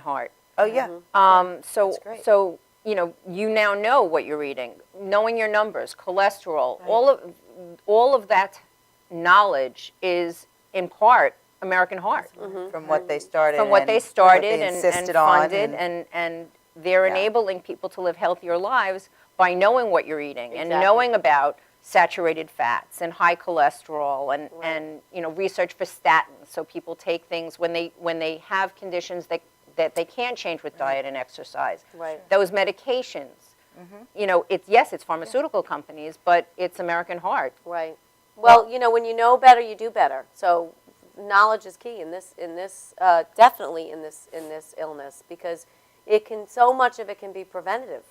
Heart. Oh, yeah. So you now know what you're eating, knowing your numbers, cholesterol, all of that knowledge is in part American Heart. From what they started. From what they started and funded, on. and they're enabling people to live healthier lives by knowing what you're eating and knowing about saturated fats and high cholesterol and research for statins, so people take things when they have conditions that they can't change with diet and exercise. Right. Those medications, it's pharmaceutical companies, but it's American Heart. Right. Well, when you know better, you do better. So knowledge is key in this definitely in this illness, because so much of it can be preventative.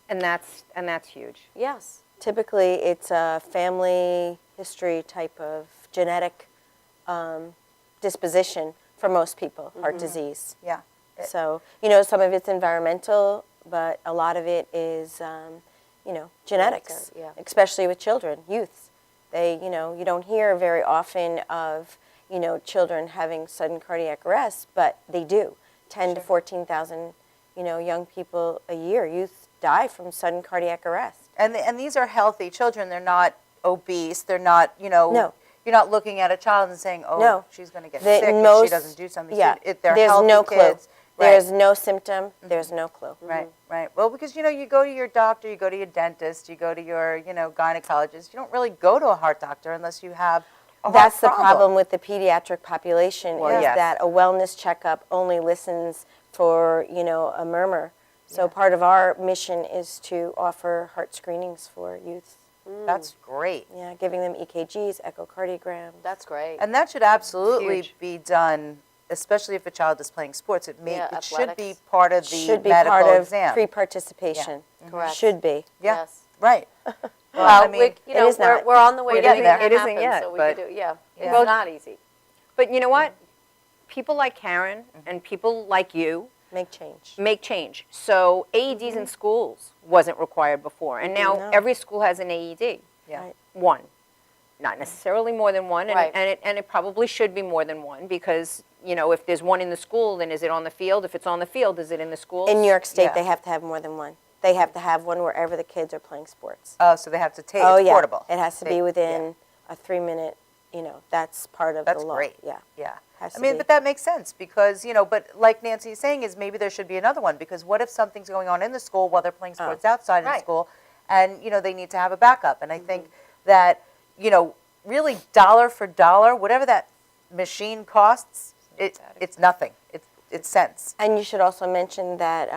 And that's huge. Yes. Typically, it's a family history type of genetic disposition for most people, heart disease. Yeah. So, some of it's environmental, but a lot of it is, genetics, especially with children, youths. They, you don't hear very often of, children having sudden cardiac arrest, but they do. 10 to 14,000, young people a year, youth, die from sudden cardiac arrest. And these are healthy children. They're not obese. They're not, No. You're not looking at a child and saying, oh, no. she's going to get sick if she doesn't do something. Yeah. They're There's healthy no kids. clue. There's no symptom. There's no clue. Right, right. Well, because, you go to your doctor, you go to your dentist, you go to your, gynecologist. You don't really go to a heart doctor unless you have a That's heart the problem with the pediatric population, Well, is yes. that a wellness checkup only listens for, a murmur. So part of our mission is to offer heart screenings for youth. That's great. Yeah, giving them EKGs, echocardiograms. That's great. And that should absolutely Huge. be done, especially if a child is playing sports. It should be athletics. part of the Should be medical part of exam. pre-participation. Correct. Should be. Yeah. Yes. Right. Well, I mean, it is not. we're on the way We're to getting making there. that It isn't happen, yet, so we but- could do, it's Well, not easy. But you know what? People like Karen and people like you Make change. make change. So AEDs in schools wasn't required before, and now No. every school has an AED. Yeah. Right. One, not necessarily more than one, and, Right. and it probably should be more than one, because if there's one in the school, then is it on the field? If it's on the field, is it in the schools? In New York State, Yeah. they have to have more than one. They have to have one wherever the kids are playing sports. Oh, so they have to take Oh, it's yeah. portable. It has to be within a 3-minute, that's part of That's the law. great. Yeah. Yeah. Has I to mean, be. but that makes sense because, but like Nancy is saying is maybe there should be another one, because what if something's going on in the school while they're playing sports outside in Right. school, and, they need to have a backup. And I think that, really dollar for dollar, whatever that machine costs, it's nothing. It's cents. And you should also mention that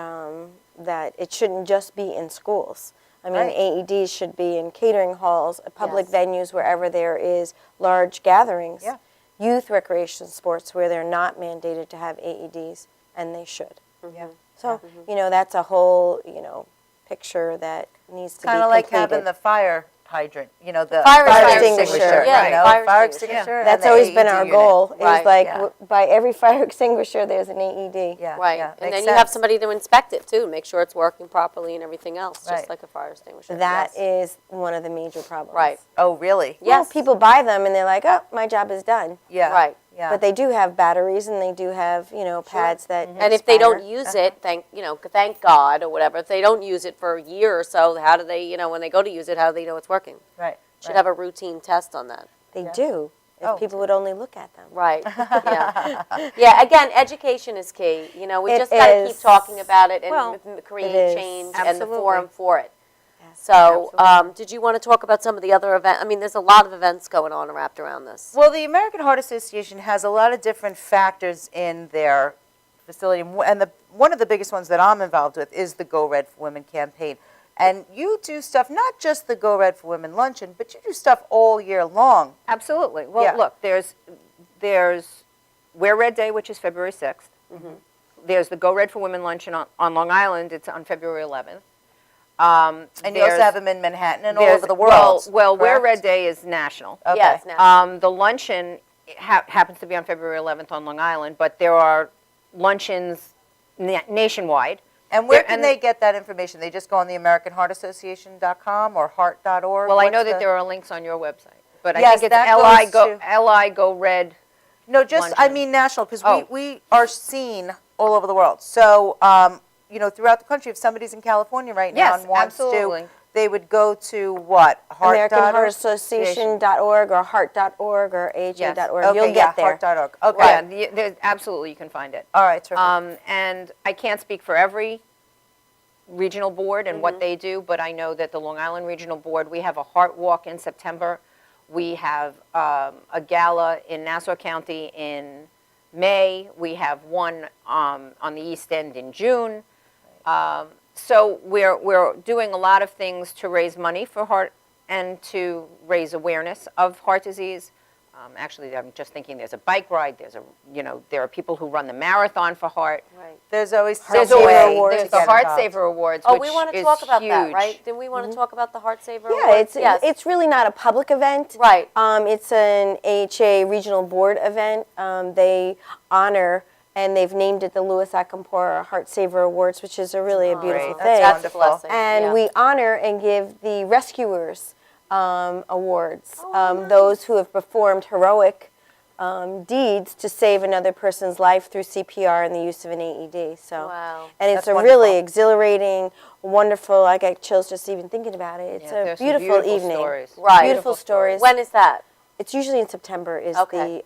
that it shouldn't just be in schools. I mean, Right. AEDs should be in catering halls, public Yes. venues, wherever there is large gatherings. Yeah. Youth recreation sports where they're not mandated to have AEDs, and they should. Yeah. So, that's a whole, picture that needs to be Kind of like completed. having the fire hydrant, the Fire extinguisher. Yeah, fire extinguisher. and That's the always been AED our unit. goal. It's Right, like yeah. by every fire extinguisher, there's an AED. Yeah, Right. yeah, And makes then you have sense. somebody to inspect it, too, make sure it's working properly and everything else, Right. just like a fire extinguisher. That Yes. is one of the major problems. Right. Oh, really? Well, Yes. people buy them and they're like, oh, my job is done. Yeah. Right. Yeah. But they do have batteries and they do have, pads that And if they don't expire. use it, thank God or whatever, if they don't use it for a year or so, how do they, when they go to use it, how do they know it's working? Right. Should have a routine test on that. They do, if Oh. people would only look at them. Right, yeah. Yeah, again, education is key. We It just got to keep is. talking about it and Well, create it is. change and the Absolutely. forum for it. Yes. So, did you want to talk about some of the other events? I mean, there's a lot of events going on wrapped around this. Well, the American Heart Association has a lot of different factors in their facility, and one of the biggest ones that I'm involved with is the Go Red for Women campaign. And you do stuff, not just the Go Red for Women luncheon, but you do stuff all year long. Absolutely. Well, Yeah. look, there's Wear Red Day, which is February 6th. There's the Go Red for Women luncheon on Long Island. It's on February 11th. And you also There's- have them in Manhattan and all there's- over the world. Well, Wear correct? Red Day is national. Okay. Yes, now. The luncheon happens to be on February 11th on Long Island, but there are luncheons nationwide. And where There- can and- they get that information? They just go on the AmericanHeartAssociation.com or heart.org? Well, I What's know that the- there are links on your website, but I Yes, think it's that LI goes to- LI Go Red. No, just, I luncheon. mean national, because Oh. we are seen All over the world. So, throughout the country, if somebody's in California right now Yes, and wants absolutely. to, they would go to what? AmericanHeartAssociation.org or heart.org or AHA.org. Yes. Okay, You'll get there. heart.org. Okay. Yeah, there's, absolutely, you can find it. All right, terrific. And I can't speak for every regional board and what they do, but I know that the Long Island Regional Board, we have a heart walk in September. We have a gala in Nassau County in May. We have one on the East End in June. So we're doing a lot of things to raise money for heart and to raise awareness of heart disease. Actually, I'm just thinking there's a bike ride. There are people who run the marathon for heart. Right. There's always There's some way always to there's the get Heart involved. Saver Awards, Oh, which we want to is talk about that, huge. right? Did we want to talk about the Heart Saver Yeah, Awards? Yes. it's really not a public event. Right. It's an AHA regional board event. They honor, and they've named it the Louis Acampora Heart Saver Awards, which is a beautiful great. thing. That's That's a wonderful. blessing. And yeah. we honor and give the rescuers awards, Oh, those who have performed heroic deeds to save another person's life through CPR and the use of an AED. So, Wow. and it's That's a wonderful. really exhilarating, wonderful. I get chills just even thinking about it. It's Yeah, a there's some beautiful evening. stories. Right. Beautiful stories. When is that? It's usually in September. Is Okay.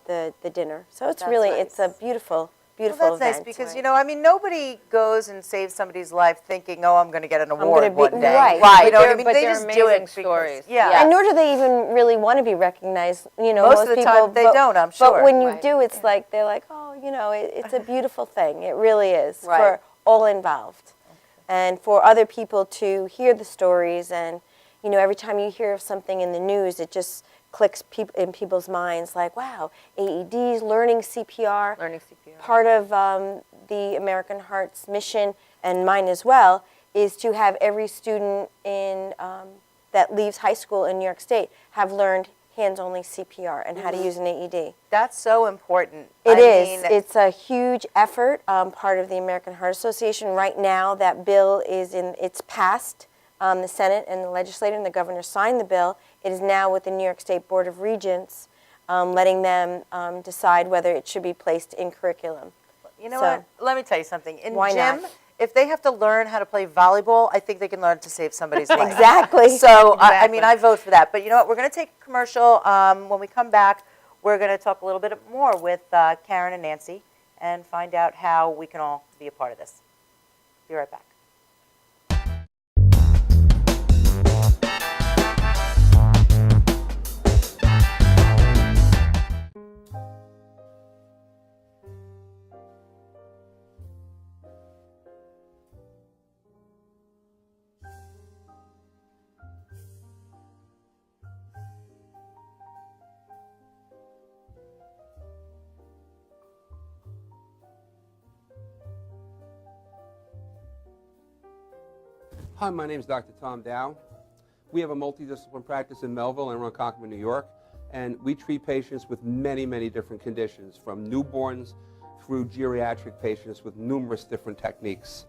the dinner. So it's That's really nice. it's a beautiful Well, event. that's nice because, nobody goes and saves somebody's life thinking, oh, I'm going to get an award gonna be- one day. right. Right. You know what I But mean? they're They just do amazing it because, stories. yeah. Yeah. And nor do they even really want to be recognized. Most of the people, time they don't, I'm But sure. when you Right. do, it's like they're like, oh, it's a beautiful thing. It really is Right. for all involved, and for other people to hear the stories. And every time you hear of something in the news, it just clicks in people's minds. Like, wow, AEDs, learning CPR. Learning CPR. Part of the American Heart's mission, and mine as well, is to have every student that leaves high school in New York State have learned hands-only CPR and how to use an AED. That's so important. It is. Mean, It's a huge effort, part of the American Heart Association. Right now, that bill it's passed the Senate and the legislature, and the governor signed the bill. It is now with the New York State Board of Regents, letting them decide whether it should be placed in curriculum. You know So- what? Let me tell you something. In Why gym, not? if they have to learn how to play volleyball, I think they can learn to save somebody's life. Exactly. So, I Exactly. mean, I vote for that. But you know what? We're going to take a commercial. When we come back, we're going to talk a little bit more with Karen and Nancy and find out how we can all be a part of this. Be right back. Hi, my name is Dr. Tom Dow. We have a multidisciplinary practice in Melville and Ronkonkoma, New York, and we treat patients with many, many different conditions, from newborns through geriatric patients with numerous different techniques.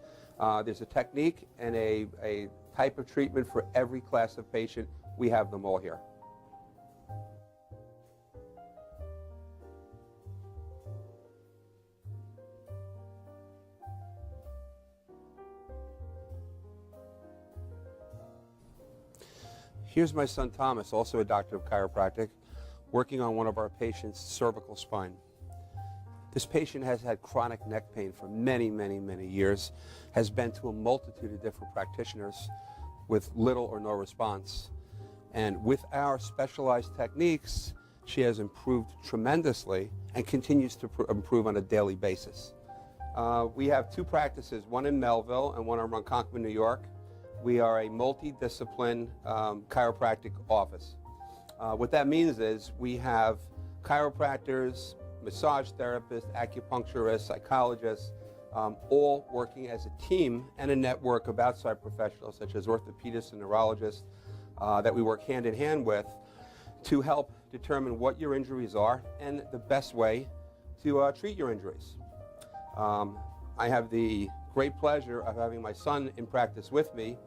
There's a technique and a type of treatment for every class of patient. We have them all here. Here's my son Thomas, also a doctor of chiropractic, working on one of our patients' cervical spine. This patient has had chronic neck pain for many, many, many years, has been to a multitude of different practitioners with little or no response. And with our specialized techniques, she has improved tremendously and continues to improve on a daily basis. We have two practices, one in Melville and one in Ronkonkoma, New York. We are a multidiscipline chiropractic office. What that means is we have chiropractors, massage therapists, acupuncturists, psychologists, all working as a team and a network of outside professionals such as orthopedists and neurologists that we work hand in hand with to help determine what your injuries are and the best way to treat your injuries. I have the great pleasure of having my son in practice with me.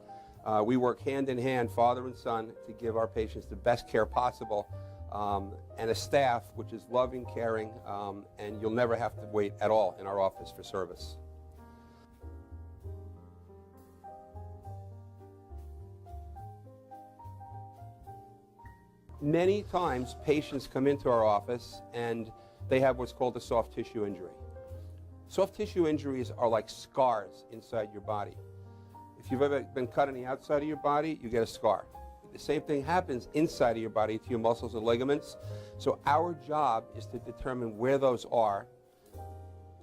We work hand in hand, father and son, to give our patients the best care possible and a staff which is loving, caring, and you'll never have to wait at all in our office for service. Many times patients come into our office and they have what's called a soft tissue injury. Soft tissue injuries are like scars inside your body. If you've ever been cut on the outside of your body, you get a scar. The same thing happens inside of your body to your muscles and ligaments. So our job is to determine where those are,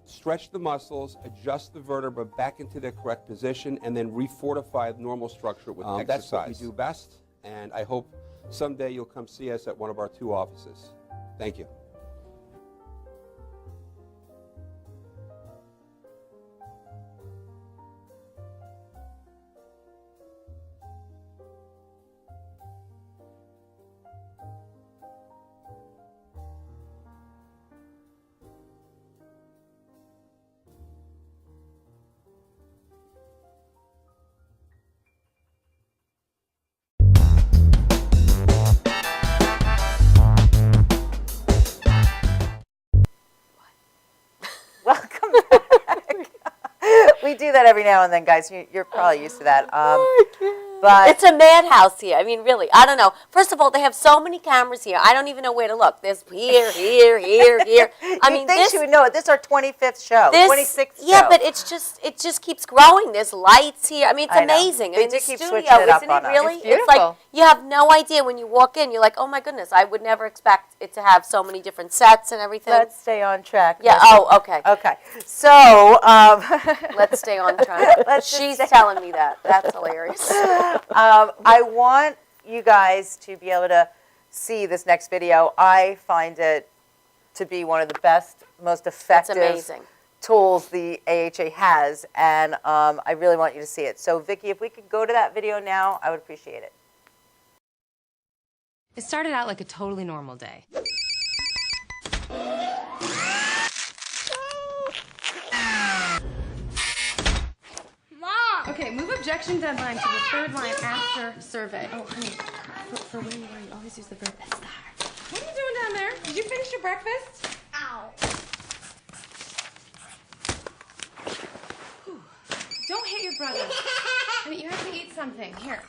stretch the muscles, adjust the vertebra back into their correct position, and then refortify the normal structure with exercise. That's what we do best, and I hope someday you'll come see us at one of our 2 offices. Thank you. Welcome back. We do that every now and then, guys. You're probably used to that. But It's a madhouse here. I mean, really, I don't know. First of all, they have so many cameras here. I don't even know where to look. There's here. I mean, you think she would know it. This is our 25th show, 26th show. Yeah, but it just keeps growing. There's lights here. I mean, it's I know. amazing. They I mean, do the keep studio, switching it up isn't on it us. really? It's It's like beautiful. you have no idea when you walk in. You're like, oh my goodness, I would never expect it to have so many different sets and everything. Let's stay on track. Yeah. Oh, okay. Okay. So, Let's stay on track. Let's just She's stay- telling me that. That's hilarious. I want you guys to be able to see this next video. I find it to be one of the best, most That's effective amazing. tools the AHA has, and I really want you to see it. So, Vicki, if we could go to that video now, I would appreciate it. It started out like a totally normal day. Mom! Okay, move objection deadline to the 3rd line after survey. Oh, honey, for when you always use the verb estar. What are you doing down there? Did you finish your breakfast? Ow. Whew. Don't hit your brother. Honey, you have to eat something. Here.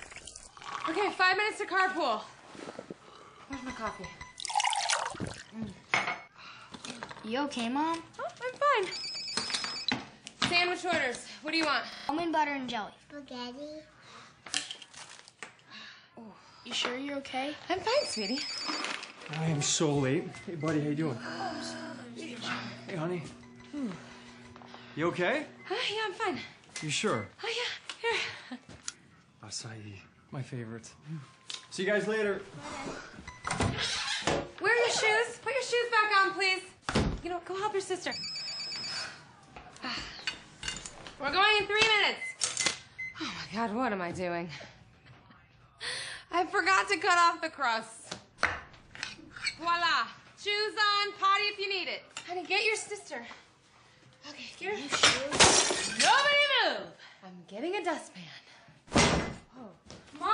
Okay, 5 minutes to carpool. Where's my coffee? You okay, Mom? Oh, I'm fine. Sandwich orders. What do you want? Almond butter and jelly. Spaghetti. You sure you're okay? I'm fine, sweetie. I am so late. Hey, buddy, how you doing? Hey, honey. You okay? Yeah, I'm fine. You sure? Oh, yeah. Here. Acai, my favorite. See you guys later. Wear your shoes. Put your shoes back on, please. You know, go help your sister. We're going in 3 minutes. Oh my God, what am I doing? I forgot to cut off the crust. Voila. Shoes on, potty if you need it. Honey, get your sister. Okay, get your shoes. Nobody move. I'm getting a dustpan. Mom!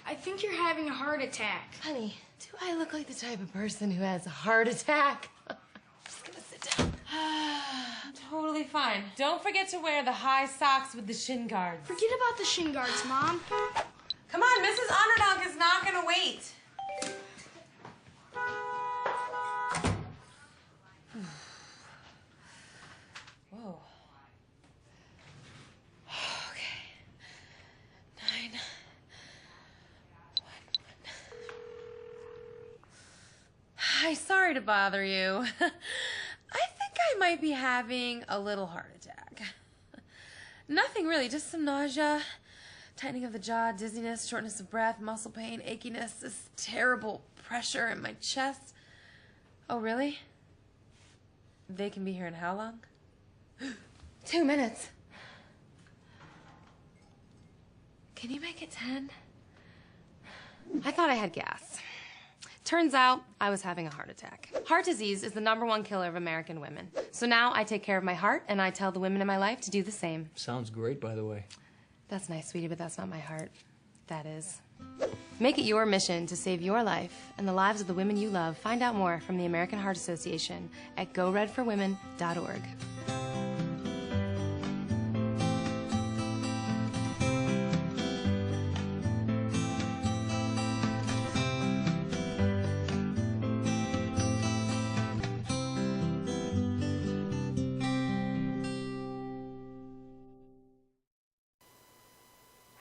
I think you're having a heart attack. Honey, do I look like the type of person who has a heart attack? I'm just gonna sit down. I'm totally fine. Don't forget to wear the high socks with the shin guards. Forget about the shin guards, Mom. Come on, Mrs. Underdog is not gonna wait. Whoa. Okay. 9, 1, 1. Hi, sorry to bother you. I think I might be having a little heart attack. Nothing really, just some nausea, tightening of the jaw, dizziness, shortness of breath, muscle pain, achiness, this terrible pressure in my chest. Oh, really? They can be here in how long? 2 minutes. Can you make it 10? I thought I had gas. Turns out I was having a heart attack. Heart disease is the #1 killer of American women. So now I take care of my heart, and I tell the women in my life to do the same. Sounds great, by the way. That's nice, sweetie, but that's not my heart. That is. Make it your mission to save your life and the lives of the women you love. Find out more from the American Heart Association at goredforwomen.org.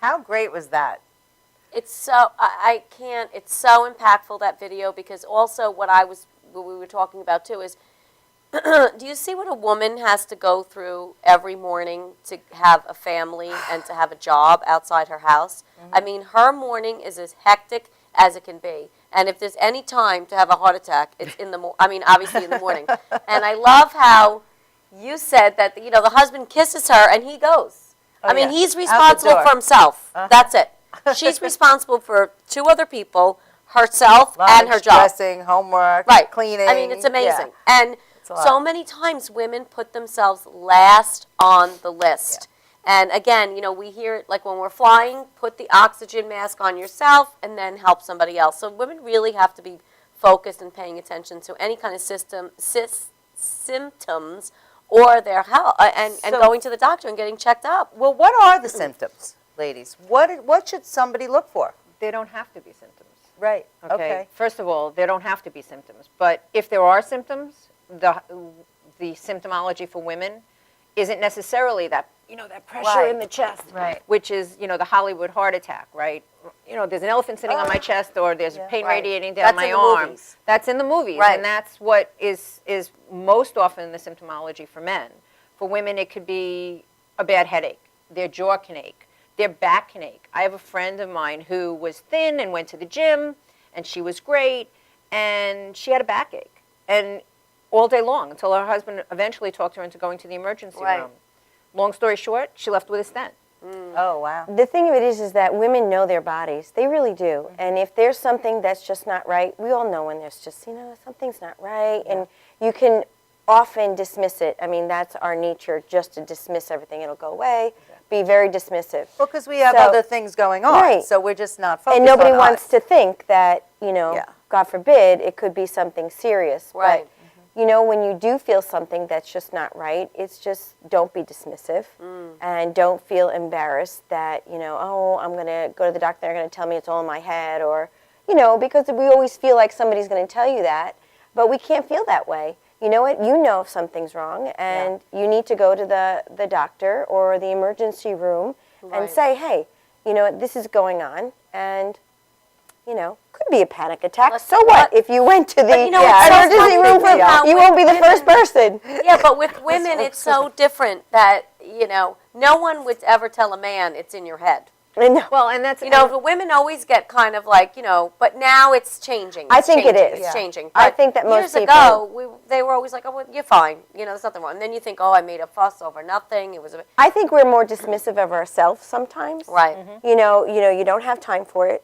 How great was that? It's so, I can't, it's so impactful, that video, because also what we were talking about too is, do you see what a woman has to go through every morning to have a family and to have a job outside her house? I mean, her morning is as hectic as it can be. And if there's any time to have a heart attack, it's in the obviously in the morning. And I love how you said that, the husband kisses her and he goes. Oh, yeah. He's responsible for himself. That's it. She's responsible for 2 other people, herself and her job. Dressing, homework, cleaning. I mean, it's amazing. Yeah. And so many times women put themselves last on the list. Yeah. And again, we hear it like when we're flying, put the oxygen mask on yourself and then help somebody else. So women really have to be focused and paying attention to any kind of symptoms or their health, and going to the doctor and getting checked up. Well, what are the symptoms, ladies? What should somebody look for? They don't have to be symptoms. Right. Okay. First of all, there don't have to be symptoms. But if there are symptoms, the symptomology for women isn't necessarily that, that pressure in the chest, which is, the Hollywood heart attack, right? There's an elephant sitting on my chest, or there's pain radiating down my arm. Movies. That's in the movies, and that's what is most often the symptomology for men. For women, it could be a bad headache, their jaw can ache, their back can ache. I have a friend of mine who was thin and went to the gym, and she was great, and she had a backache, and all day long, until her husband eventually talked her into going to the emergency room. Long story short, she left with a stent. Oh, wow. The thing of it is that women know their bodies. They really do. And if there's something that's just not right, we all know when there's just, something's not right. And you can often dismiss it. I mean, that's our nature, just to dismiss everything. It'll go away. Be very dismissive. Well, because we have other things going on, so we're just not focused on And nobody us. wants to think that, God forbid, it could be something serious. Right. But, when you do feel something that's just not right, it's just don't be dismissive and don't feel embarrassed that, I'm going to go to the doctor, they're going to tell me it's all in my head, or, because we always feel like somebody's going to tell you that, but we can't feel that way. You know what? You know if something's wrong, and you need to go to the doctor or the emergency room and say, hey, this is going on, and, could be a panic attack. So what if you went to the emergency room? You won't be the first person. Yeah, but with women, it's so different that, no one would ever tell a man it's in your head. Well, and that's the women always get kind of like but now it's changing. I think it is. It's changing. I think that most years ago they were always like, oh, well, you're fine. There's nothing wrong. And then you think, oh, I made a fuss over nothing. It was. I think we're more dismissive of ourselves sometimes. Right. You don't have time for it.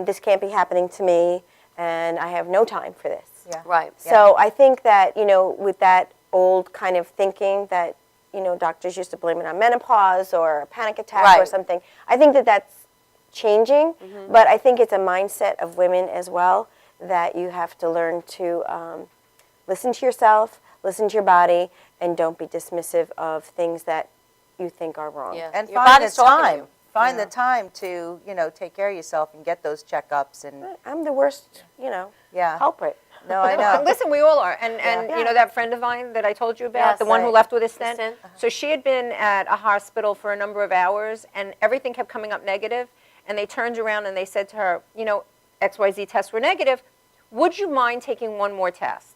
This can't be happening to me, and I have no time for this. Yeah. Right. So I think that with that old kind of thinking that. Doctors used to blame it on menopause or a panic attack or something. I think that that's changing, but I think it's a mindset of women as well that you have to learn to listen to yourself, listen to your body, and don't be dismissive of things that you think are wrong. Yeah. And Your find the body's talking to time. you. Find the time to, take care of yourself and get those checkups. And I'm the worst, culprit. No, I know. Listen, we all are. And that friend of mine that I told you about, the one who left with a stent? So she had been at a hospital for a number of hours, and everything kept coming up negative. And they turned around and they said to her, XYZ tests were negative. Would you mind taking one more test?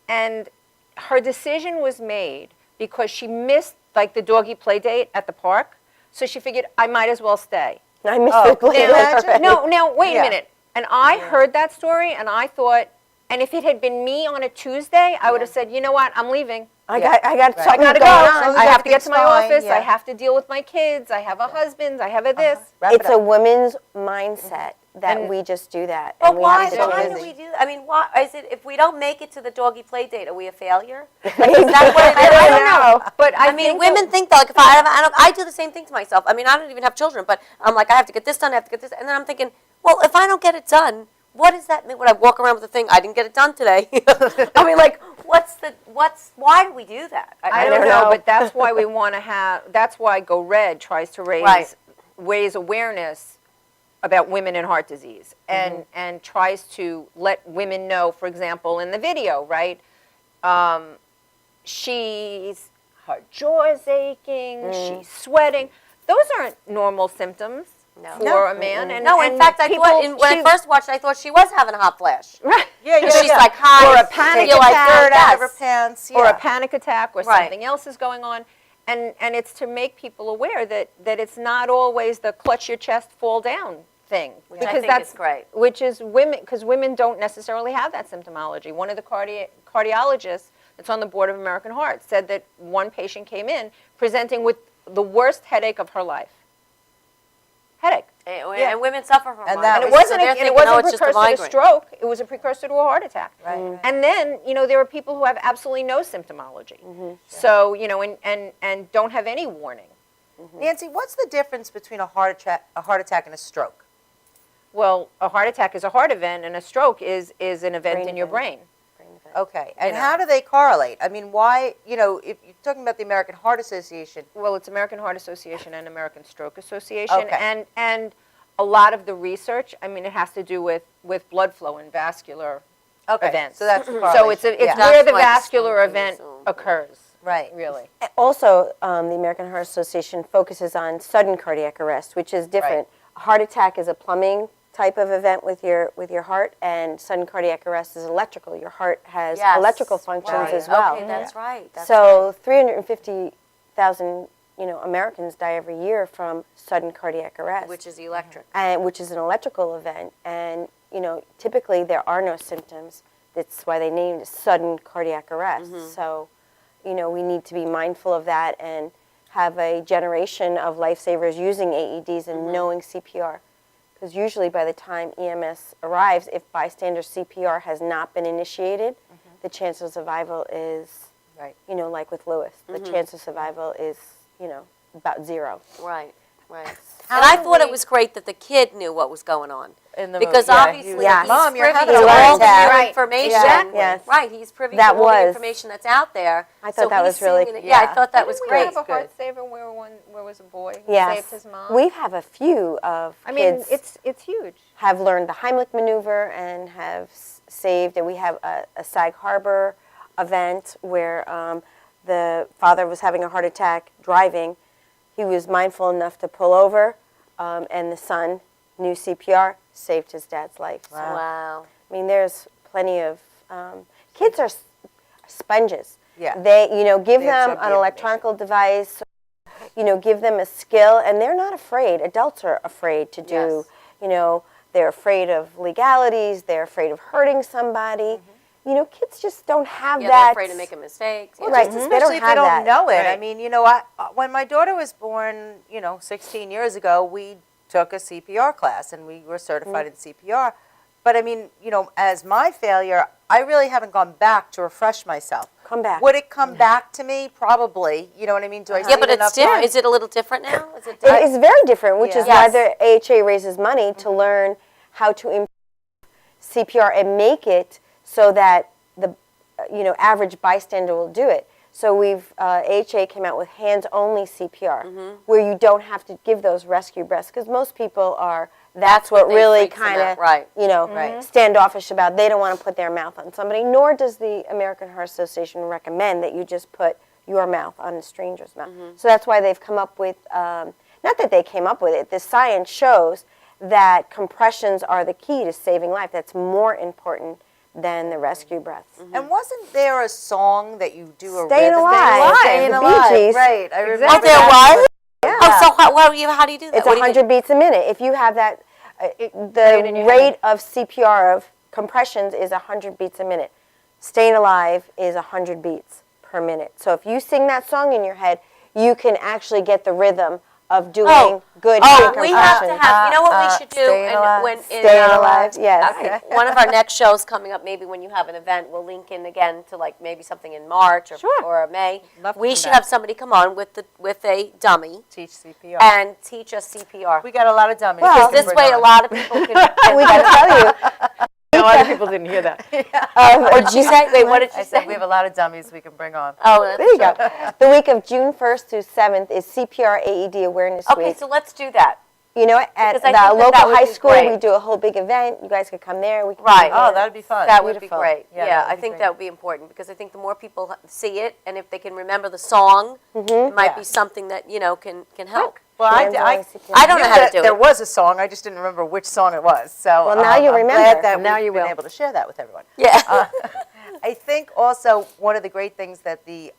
And her decision was made because she missed, the doggy play date at the park. So she figured, I might as well stay. I missed the play date. No, wait a minute. And I heard that story, and I thought, and if it had been me on a Tuesday, I would have said, you know what, I'm leaving. I got something I gotta going go. on. I have to get to my office. Yeah. I have to deal with my kids. I have a husband. I have a this. Wrap It's it a up. woman's mindset that we just do that. But and we why have to do change we it. do that? I mean, why is it if we don't make it to the doggy play date, are we a failure? Is that what it is? I don't know. But I mean, women think that, like, if I do the same thing to myself. I mean, I don't even have children, but I'm like, I have to get this done, I have to get this, and then I'm thinking, well, if I don't get it done, what does that mean? When I walk around with the thing, I didn't get it done today. I mean, like, why do we do that? I don't know, but that's why we want to have, that's why Go Red tries to raise awareness about women and heart disease and tries to let women know, for example, in the video, right? Her jaw is aching, she's sweating. Those aren't normal symptoms for a man. And, no, in fact, when I first watched it, I thought she was having a hot flash. Right. She's like hot. Or a panic like attack. dirt out of her pants. Or a panic attack or something else is going on. And it's to make people aware that it's not always the clutch your chest, fall down thing. Which I think is great. Which is women, because women don't necessarily have that symptomology. One of the cardiologists that's on the board of American Heart said that one patient came in presenting with the worst headache of her life. Headache. And women suffer from and migraines. it wasn't, so it wasn't a precursor to stroke. It was a precursor to a heart attack. Right. And then, there are people who have absolutely no symptomology. So, and don't have any warning. Nancy, what's the difference between a heart attack and a stroke? Well, a heart attack is a heart event, and a stroke is an event in your brain. Okay, and how do they correlate? I mean, why, if you're talking about the American Heart Association. Well, it's American Heart Association and American Stroke Association. Okay. And a lot of the research, I mean, it has to do with blood flow and vascular events. So that's the So correlation. it's where the vascular event occurs. Right. Really. Also, the American Heart Association focuses on sudden cardiac arrest, which is different. A heart attack is a plumbing type of event with your heart, and sudden cardiac arrest is electrical. Your heart has electrical functions as well. Okay, that's right. So 350,000 Americans die every year from sudden cardiac arrest, Which is electric. and which is an electrical event. And typically there are no symptoms. That's why they named it sudden cardiac arrest. So we need to be mindful of that and have a generation of lifesavers using AEDs and knowing CPR. Because usually by the time EMS arrives, if bystander CPR has not been initiated, the chance of survival is, like with Lewis, the chance of survival is, about 0. Right. And I thought it was great that the kid knew what was going on. Because obviously he's Mom, you're privy having to a heart all the attack. new information. Exactly. Yes. Right, he's privy to all the information that's out there. I thought that was really good. Yeah, I thought that was Didn't great. we have a heart saver where was a boy who Yes. saved his mom? We have a few of kids it's huge. have learned the Heimlich maneuver and have saved, and we have a Sag Harbor event where the father was having a heart attack driving. He was mindful enough to pull over, and the son knew CPR, saved his dad's life. Wow. I mean, there's plenty of kids are sponges. Yeah. They, give They them absorb an the electronic device, give them a skill, and they're not afraid. Adults are afraid to do, they're afraid of legalities, they're afraid of hurting somebody. Kids just don't have that. They're afraid of making mistakes. Well, Right. just They don't especially if have they don't that. know it. Right. I mean, when my daughter was born, 16 years ago, we took a CPR class and we were certified in CPR. But I mean, as my failure, I really haven't gone back to refresh myself. Come back. Would it come back to me? Probably. You know what I mean? Do I Yeah, sleep but it's enough different. time? Is it a little different now? Is it It is very different, which is why Yes. the AHA raises money to learn how to improve CPR and make it so that the average bystander will do it. So AHA came out with hands-only CPR, where you don't have to give those rescue breaths, because most people are. That's what they really freaks them kind out, of right. standoffish about. They don't want to put their mouth on somebody. Nor does the American Heart Association recommend that you just put your mouth on a stranger's mouth. So that's why they've come up with. Not that they came up with it. The science shows that compressions are the key to saving life. That's more important than the rescue breaths. And wasn't there a song that you do a Staying rhythm? Alive. Staying The Alive. Bee Gees. Right. I remember Oh, there that. was? Yeah. Oh, so how do you do that? It's What do you do? 100 beats a minute. If you have that, the rate of CPR of compressions is 100 beats a minute. Staying Alive is 100 beats per minute. So if you sing that song in your head, you can actually get the rhythm of doing good Oh, pre we have to compression. have. You know what we should do? Staying alive. Staying alive, yes. One of our next shows coming up, maybe when you have an event, we'll link in again to like maybe something in March or May. Love to We come should back. have somebody come on with a dummy Teach CPR. and teach us CPR. We got a lot of dummies. Well, we can This bring way, a on. lot of people can. We can tell you. A lot of people didn't hear that. What did you say? Wait, what did I you said say? we have a lot of dummies we can bring on. Oh, that's There you go. The week of June 1st through 7th is CPR AED Awareness Okay, Week. so let's do that. You know, at Because the I think that local would high be school, great. we do a whole big event. You guys could come there. We can Right. Oh, that would be fun. That would be Beautiful. great. Yeah, Yeah, that would I be think great. that would be important because I think the more people see it, and if they can remember the song, it might Yeah. be something that can help. Well, Hands on I CPR. I don't know knew how to that do there it. was a song. I just didn't remember which song it was. So Well, now you I'm remember. glad that Now we've you been will. able to share that with everyone. Yeah. I think also one of the great things that the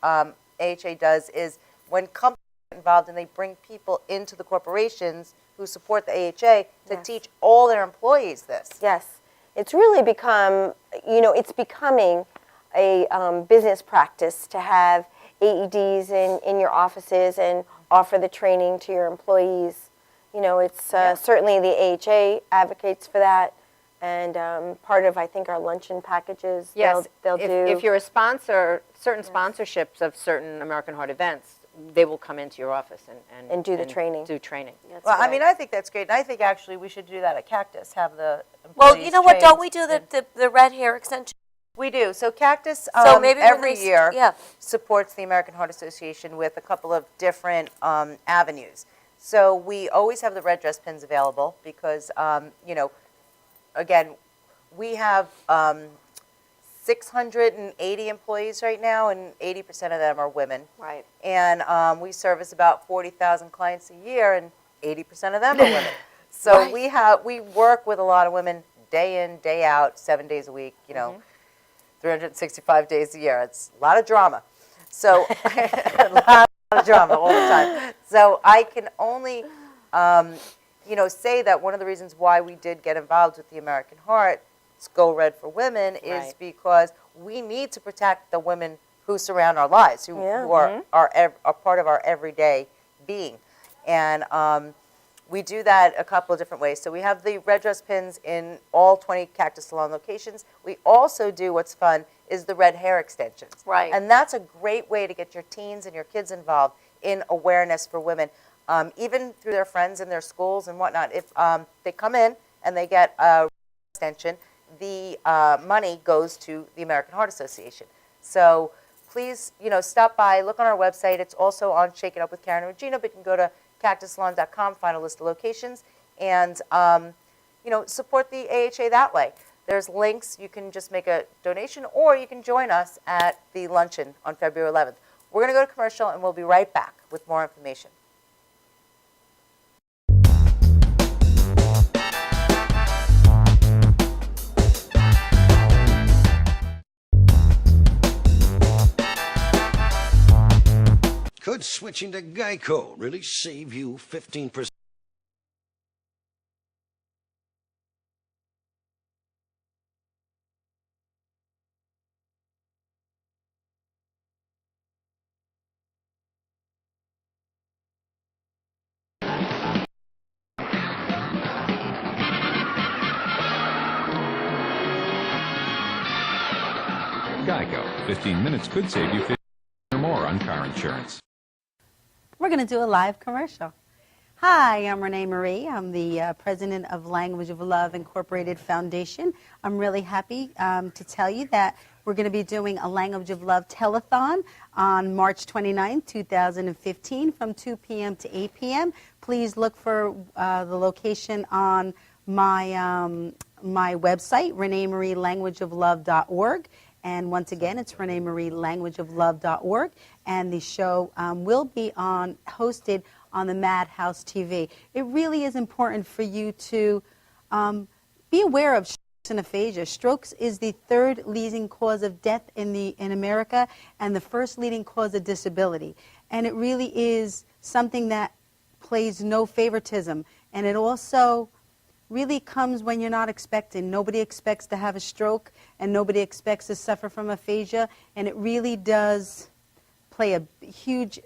AHA does is when companies get involved and they bring people into the corporations who support the AHA to teach all their employees this. Yes. It's really become, it's becoming a business practice to have AEDs in your offices and offer the training to your employees. It's certainly the AHA advocates for that. And part of, I think, our luncheon packages, Yes, they'll if, do. if you're a sponsor, certain sponsorships of certain American Heart events, they will come into your office And do the training. Do training. That's Well, I right. mean, I think that's great. And I think actually we should do that at Cactus, have the Well, employees you know what? Don't we trained do in- the red hair extension? We do. So Cactus So maybe when every they year yeah. supports the American Heart Association with a couple of different avenues. So we always have the red dress pins available because, again, we have 680 employees right now, and 80% of them are women. Right. And we service about 40,000 clients a year, and 80% of them are women. So we work with a lot of women day in, day out, 7 days a week, 365 days a year. It's a lot of drama. So a lot of drama all the time. So I can only, say that one of the reasons why we did get involved with the American Heart, Go Red for Women, is Right. because we need to protect the women who surround our lives, who are part of our everyday being. And we do that a couple of different ways. So we have the red dress pins in all 20 Cactus Salon locations. We also do, what's fun, is the red hair extensions. Right. And that's a great way to get your teens and your kids involved in awareness for women, even through their friends and their schools and whatnot. If they come in and they get a extension, the money goes to the American Heart Association. So please, stop by, look on our website. It's also on Shake It Up with Karen and Regina, but you can go to cactussalon.com, find a list of locations, and support the AHA that way. There's links. You can just make a donation, or you can join us at the luncheon on February 11th. We're going to go to commercial, and we'll be right back with more information. Could switching to Geico really save you 15%? Geico. 15 minutes could save you 50 or more on car insurance. We're going to do a live commercial. Hi, I'm Renee Marie. I'm the president of Language of Love Incorporated Foundation. I'm really happy to tell you that we're going to be doing a Language of Love telethon on March 29, 2015 from 2 p.m. to 8 p.m. Please look for the location on my website, reneemarielanguageoflove.org. And once again, it's reneemarielanguageoflove.org. And the show will be hosted on the Madhouse TV. It really is important for you to be aware of strokes and aphasia. Strokes is the third leading cause of death in America and the first leading cause of disability. And it really is something that plays no favoritism. And it also really comes when you're not expecting. Nobody expects to have a stroke, and nobody expects to suffer from aphasia, and it really does play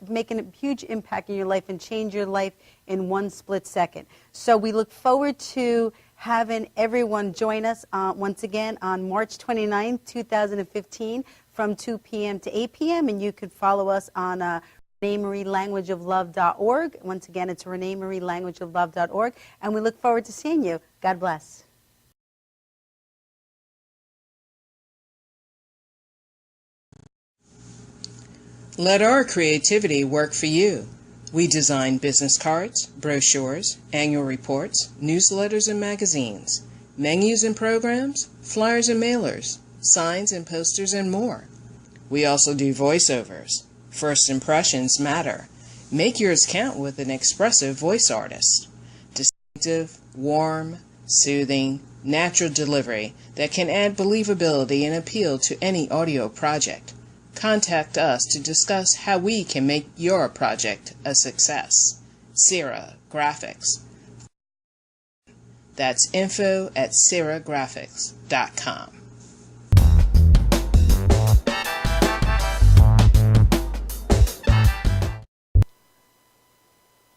making a huge impact in your life and change your life in one split second. So we look forward to having everyone join us once again on March 29th, 2015 from 2 p.m. to 8 p.m. And you can follow us on ReneeMarieLanguageOfLove.org. Once again, it's ReneeMarieLanguageOfLove.org. And we look forward to seeing you. God bless. Let our creativity work for you. We design business cards, brochures, annual reports, newsletters and magazines, menus and programs, flyers and mailers, signs and posters, and more. We also do voiceovers. First impressions matter. Make yours count with an expressive voice artist. Distinctive, warm, soothing, natural delivery that can add believability and appeal to any audio project. Contact us to discuss how we can make your project a success. Sierra Graphics. That's info@sierragraphics.com.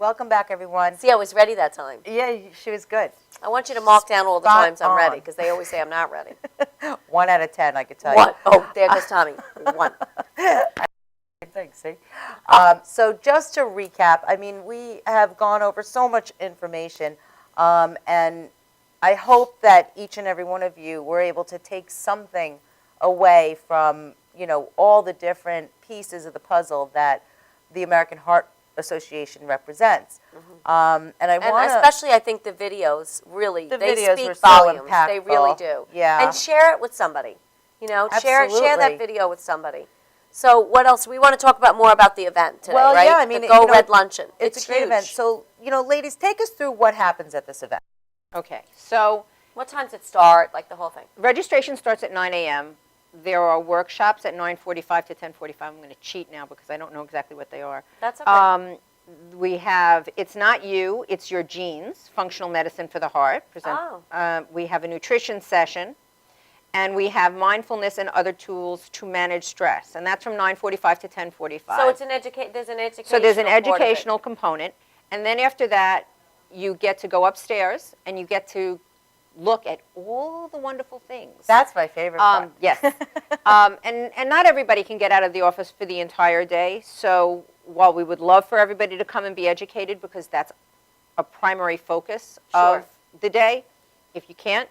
Welcome back, everyone. See, I was ready that time. Yeah, she was good. I want you to mark down all the Spot times I'm ready, on. because they always say I'm not ready. 1 out of 10, I could tell One. you. Oh, there goes Tommy. One. Thanks, see? So just to recap, I mean, we have gone over so much information, and I hope that each and every one of you were able to take something away from, you know, all the different pieces of the puzzle that the American Heart Association represents. And especially, I think the videos really, The they videos speak were so volumes. They impactful. really do. Yeah. And share it with somebody. You know, share Absolutely. that video with somebody. So what else? We want to talk about more about the event today, Well, right? yeah, I mean, the Go Red Luncheon. It's a great event. So, you know, ladies, take us through what happens at this event. Okay, so what time does it start, like the whole thing? registration starts at 9 a.m. There are workshops at 9:45 to 10:45. I'm going to cheat now because I don't know exactly what they are. That's okay. We have It's Not You, It's Your Genes, Functional Medicine for the Heart. We have a nutrition session, and we have mindfulness and other tools to manage stress, and that's from 9:45 to 10:45. So it's there's an educational So there's an part of it. educational component, and then after that, you get to go upstairs, and you get to look at all the wonderful things. That's my favorite part. Yes. And not everybody can get out of the office for the entire day, so while we would love for everybody to come and be educated because that's a primary focus of the day, if you can't,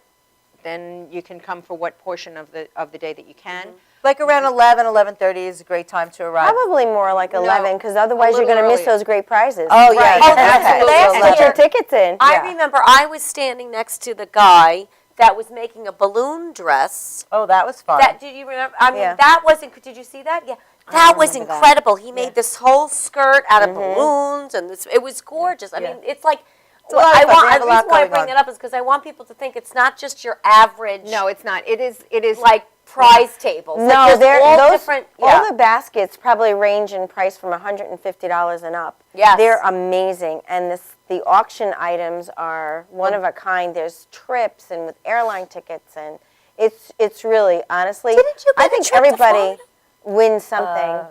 then you can come for what portion of the day that you can. Like around 11, 11:30 is a great time to arrive. Probably more like 11, because otherwise you're going to miss those great prizes. Oh, yeah. Oh, Okay. last Put your year, tickets in. I remember I was standing next to the guy that was making a balloon dress. Oh, that was fun. Did you remember? I mean, Yeah. that wasn't, did you see that? Yeah. That was incredible. He made this whole skirt out of balloons, and it was gorgeous. I mean, it's like, a lot of fun. We have a the lot reason why I going bring on. that up is because I want people to think it's not just your average. No, it's not. It is like prize tables. No, like they're all those different. all the baskets probably range in price from $150 and up. Yes. They're amazing, and the auction items are one of a kind. There's trips and with airline tickets, and it's really honestly. Didn't you get I a think trip to everybody Florida? wins something.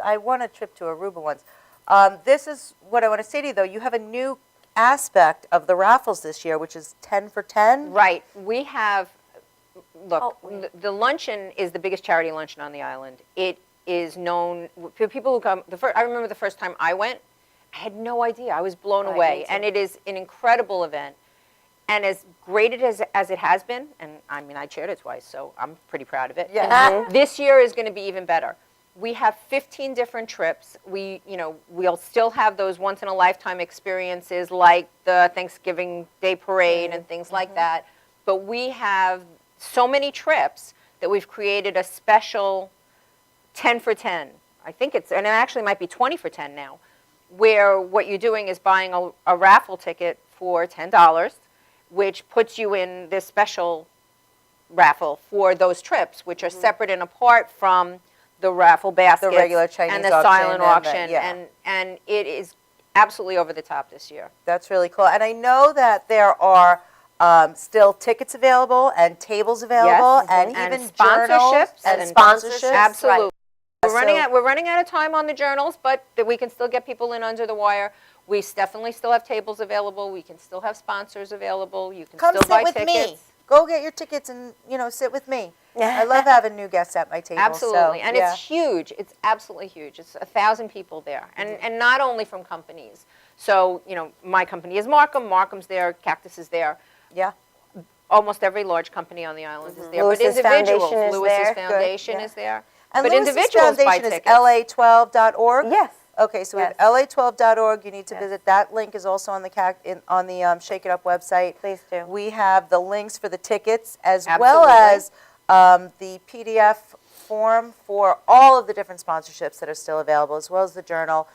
I won a trip to Aruba once. This is what I want to say to you, though. You have a new aspect of the raffles this year, which is 10 for 10. Right. We have, look, the luncheon is the biggest charity luncheon on the island. It is known, for people who come, I remember the first time I went, I had no idea. I was blown away. And it is an incredible event. And as great as it has been, and I mean, I chaired it twice, so I'm pretty proud of it. Yeah. This year is going to be even better. We have 15 different trips. We'll still have those once-in-a-lifetime experiences like the Thanksgiving Day Parade and things like that. But we have so many trips that we've created a special 10 for 10. I think and it actually might be 20 for 10 now, where what you're doing is buying a raffle ticket for $10, which puts you in this special raffle for those trips, which are separate and apart from the raffle baskets, The regular Chinese and the auction silent and auction, and it is absolutely over the top this year. That's really cool. And I know that there are still tickets available and tables available, Yes. and And even sponsorships journals and and sponsorships. Absolutely. We're running out of time on the journals, but that we can still get people in under the wire. We definitely still have tables available. We can still have sponsors available. You can Come still buy sit with tickets. me. Go get your tickets and, sit with me. I love having new guests at my table. Absolutely, so, and yeah. it's huge. It's absolutely huge. It's 1,000 people there, and not only from companies. So, my company is Markham. Markham's there. Cactus is there. Yeah. Almost every large company on the island is there. Lewis's but individuals, Foundation is Lewis's there. Foundation Good, yeah. is there. And but Lewis's individuals buy Foundation is tickets. la12.org? Yes. Okay, so we have la12.org. You need to visit. That link is also on the Shake It Up website. Please do. We have the links for the tickets as well as the PDF form for all of the different sponsorships that are still available, as well as the journal.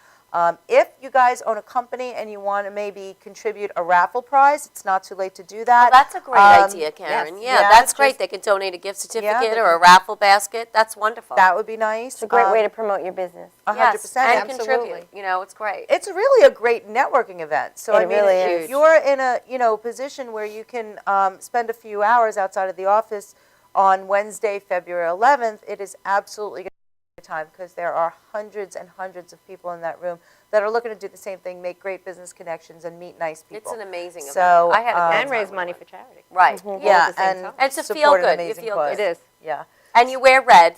If you guys own a company and you want to maybe contribute a raffle prize, it's not too late to do that. Oh, that's a great idea, Karen. yes. Yeah, that's great. They can donate a gift certificate or a raffle basket. That's wonderful. That would be nice. It's a great way to promote your business. 100%. Yes, and Absolutely. contribute. It's great. It's really a great networking event. So It really is. if you're in a position where you can spend a few hours outside of the office on Wednesday, February 11th, it is absolutely going to be a time because there are hundreds and hundreds of people in that room that are looking to do the same thing, make great business connections, and meet nice people. It's an amazing event. So, I had a great And raise money for charity. Right. Yeah, at the same and time. And to support feel an good. You amazing feel cause. good. It is. Yeah. And you wear red.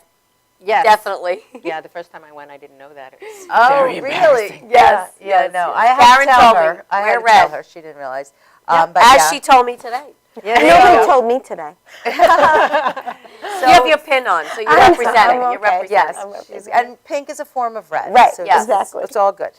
Yes. Definitely. Yeah, the first time I went, I didn't know that. It was Oh, very really? embarrassing. Yes, Yeah, yes, no. yes. I had Karen to tell told me, her. I had wear to tell red. her. She didn't realize. Yep. But As yeah. she told me today. Nobody told me today. You have your pin on, so you're I'm representing. okay. You're representing. Yes, and pink is a form of red. Right, so yes. exactly. It's all good.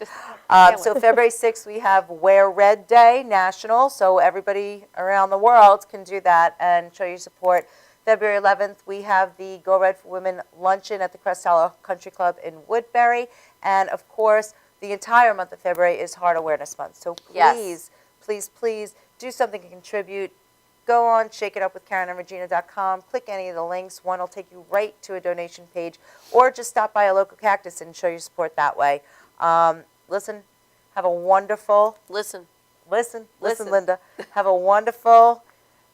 So February 6th, we have Wear Red Day National, so everybody around the world can do that and show your support. February 11th, we have the Go Red for Women luncheon at the Crest Hollow Country Club in Woodbury. And, of course, the entire month of February is Heart Awareness Month. So please, please, please do something to contribute. Go on shakeitupwithkarenandregina.com, click any of the links. One will take you right to a donation page, or just stop by a local Cactus and show your support that way. Listen, have a wonderful... Listen, Linda. Have a wonderful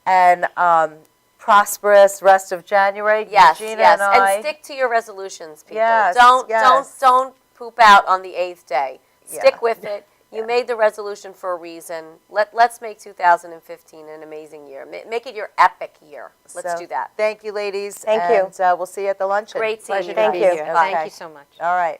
and prosperous rest of January. Yes, Regina yes. and I. And stick to your resolutions, people. Yes, Don't poop out on the 8th day. Stick Yeah. with it. You made the resolution for a reason. Let's make 2015 an amazing year. Make it your epic year. Let's So, do that. Thank you, ladies. Thank you. And we'll see you at the luncheon. Great seeing you. Pleasure to be guys. here. Bye. Thank you so much. All right.